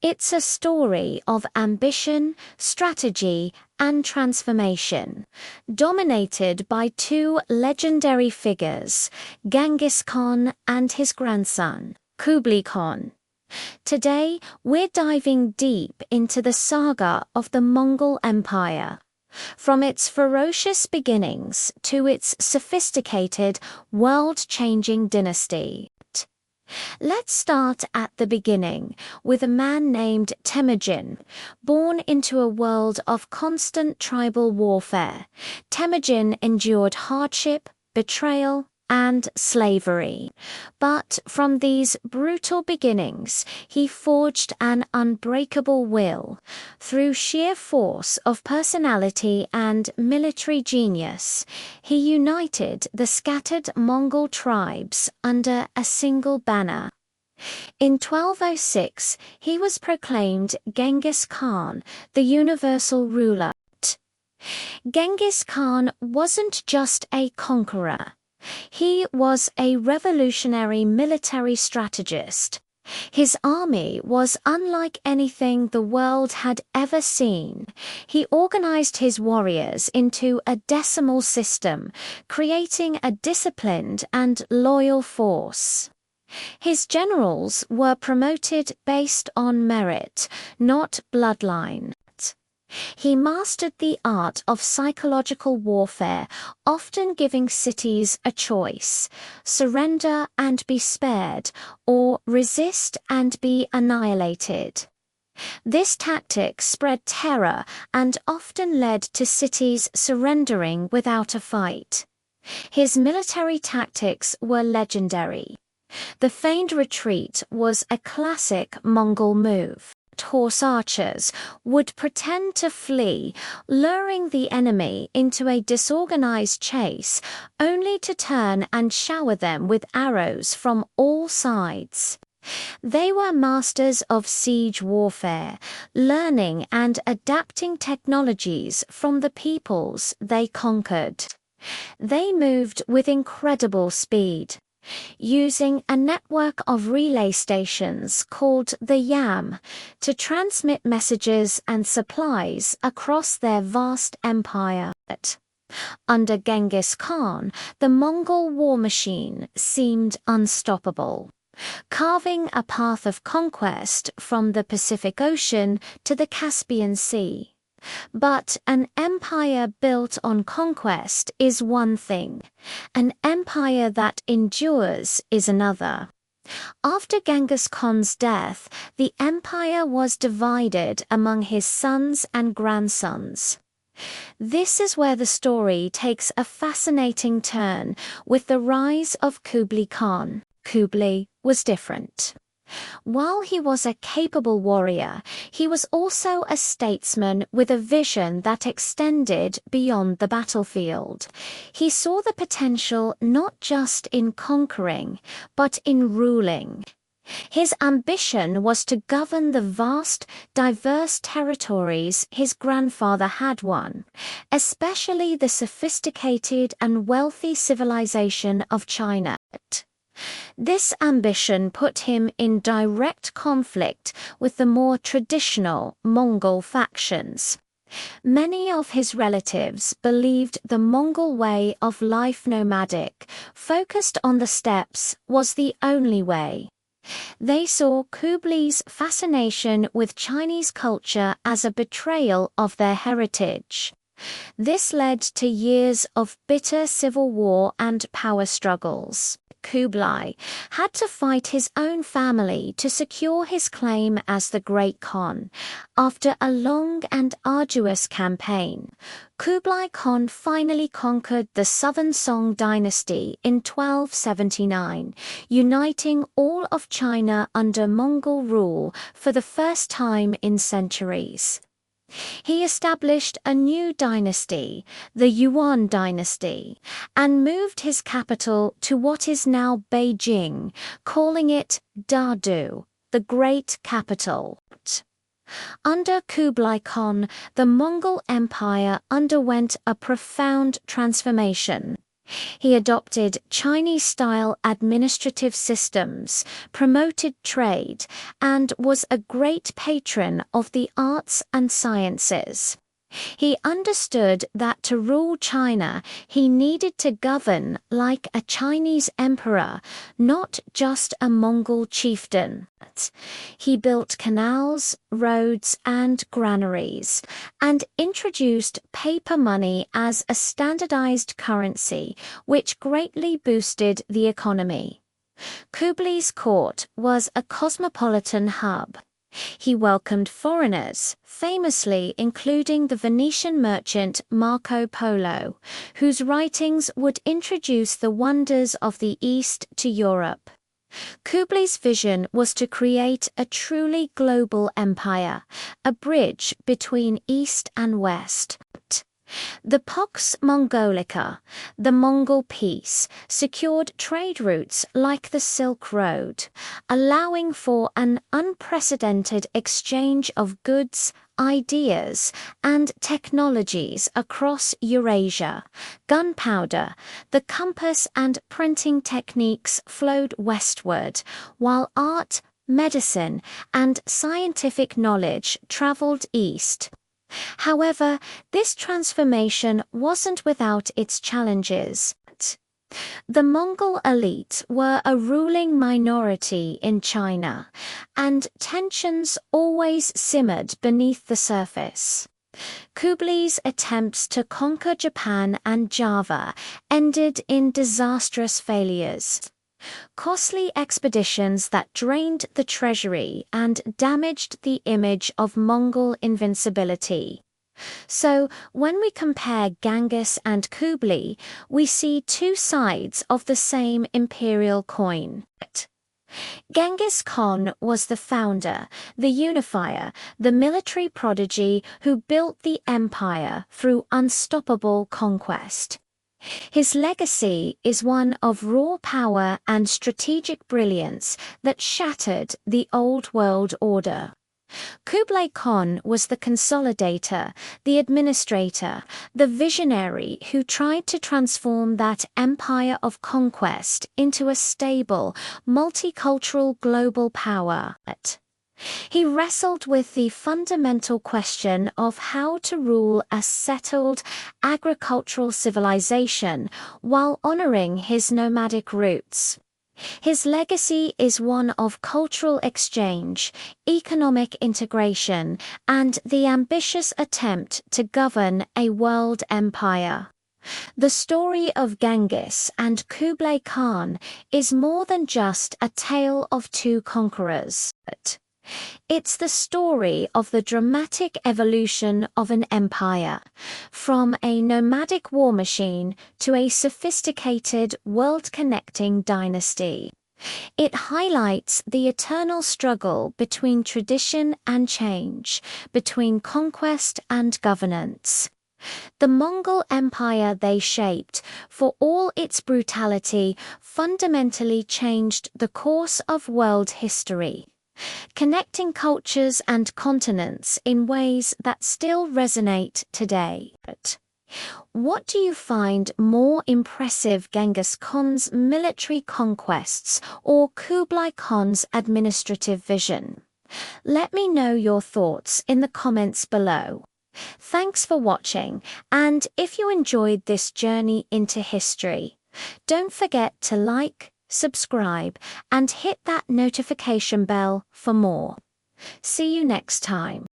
It's a story of ambition, strategy, and transformation, dominated by two legendary figures, Genghis Khan and his grandson, Kublai Khan. Today, we're diving deep into the saga of the Mongol Empire, from its ferocious beginnings to its sophisticated, world-changing dynasty. Let's start at the beginning, with a man named Temujin. Born into a world of constant tribal warfare, Temujin endured hardship, betrayal, and slavery. But from these brutal beginnings, he forged an unbreakable will. Through sheer force of personality and military genius, he united the scattered Mongol tribes under a single banner. In 1206, he was proclaimed Genghis Khan, the universal ruler. Genghis Khan wasn't just a conqueror. He was a revolutionary military strategist. His army was unlike anything the world had ever seen. He organized his warriors into a decimal system, creating a disciplined and loyal force. His generals were promoted based on merit, not bloodline. He mastered the art of psychological warfare, often giving cities a choice: surrender and be spared, or resist and be annihilated. This tactic spread terror and often led to cities surrendering without a fight. His military tactics were legendary. The feigned retreat was a classic Mongol move. Horse archers would pretend to flee, luring the enemy into a disorganized chase, only to turn and shower them with arrows from all sides. They were masters of siege warfare, learning and adapting technologies from the peoples they conquered. They moved with incredible speed, using a network of relay stations called the Yam to transmit messages and supplies across their vast empire. Under Genghis Khan, the Mongol war machine seemed unstoppable, carving a path of conquest from the Pacific Ocean to the Caspian Sea. But an empire built on conquest is one thing. An empire that endures is another. After Genghis Khan's death, the empire was divided among his sons and grandsons. This is where the story takes a fascinating turn with the rise of Kublai Khan. Kublai was different. While he was a capable warrior, he was also a statesman with a vision that extended beyond the battlefield. He saw the potential not just in conquering, but in ruling. His ambition was to govern the vast, diverse territories his grandfather had won, especially the sophisticated and wealthy civilization of China. This ambition put him in direct conflict with the more traditional Mongol factions. Many of his relatives believed the Mongol way of life, nomadic, focused on the steppes, was the only way. They saw Kublai's fascination with Chinese culture as a betrayal of their heritage. This led to years of bitter civil war and power struggles. Kublai had to fight his own family to secure his claim as the Great Khan. After a long and arduous campaign, Kublai Khan finally conquered the Southern Song dynasty in 1279, uniting all of China under Mongol rule for the first time in centuries. He established a new dynasty, the Yuan dynasty, and moved his capital to what is now Beijing, calling it Dadu, the great capital. Under Kublai Khan, the Mongol Empire underwent a profound transformation. He adopted Chinese-style administrative systems, promoted trade, and was a great patron of the arts and sciences. He understood that to rule China, he needed to govern like a Chinese emperor, not just a Mongol chieftain. He built canals, roads, and granaries, and introduced paper money as a standardized currency, which greatly boosted the economy. Kublai's court was a cosmopolitan hub. He welcomed foreigners, famously including the Venetian merchant Marco Polo, whose writings would introduce the wonders of the East to Europe. Kublai's vision was to create a truly global empire, a bridge between East and West. The Pax Mongolica, the Mongol peace, secured trade routes like the Silk Road, allowing for an unprecedented exchange of goods, ideas, and technologies across Eurasia. Gunpowder, the compass, and printing techniques flowed westward, while art, medicine, and scientific knowledge traveled east. However, this transformation wasn't without its challenges. The Mongol elite were a ruling minority in China, and tensions always simmered beneath the surface. Kublai's attempts to conquer Japan and Java ended in disastrous failures. Costly expeditions that drained the treasury and damaged the image of Mongol invincibility. So, when we compare Genghis and Kublai, we see two sides of the same imperial coin. Genghis Khan was the founder, the unifier, the military prodigy who built the empire through unstoppable conquest. His legacy is one of raw power and strategic brilliance that shattered the old world order. Kublai Khan was the consolidator, the administrator, the visionary who tried to transform that empire of conquest into a stable, multicultural global power. He wrestled with the fundamental question of how to rule a settled, agricultural civilization while honoring his nomadic roots. His legacy is one of cultural exchange, economic integration, and the ambitious attempt to govern a world empire. The story of Genghis and Kublai Khan is more than just a tale of two conquerors. It's the story of the dramatic evolution of an empire, from a nomadic war machine to a sophisticated, world-connecting dynasty. It highlights the eternal struggle between tradition and change, between conquest and governance. The Mongol Empire they shaped, for all its brutality, fundamentally changed the course of world history, connecting cultures and continents in ways that still resonate today. What do you find more impressive, Genghis Khan's military conquests or Kublai Khan's administrative vision? Let me know your thoughts in the comments below. Thanks for watching, and if you enjoyed this journey into history, don't forget to like, subscribe, and hit that notification bell for more. See you next time.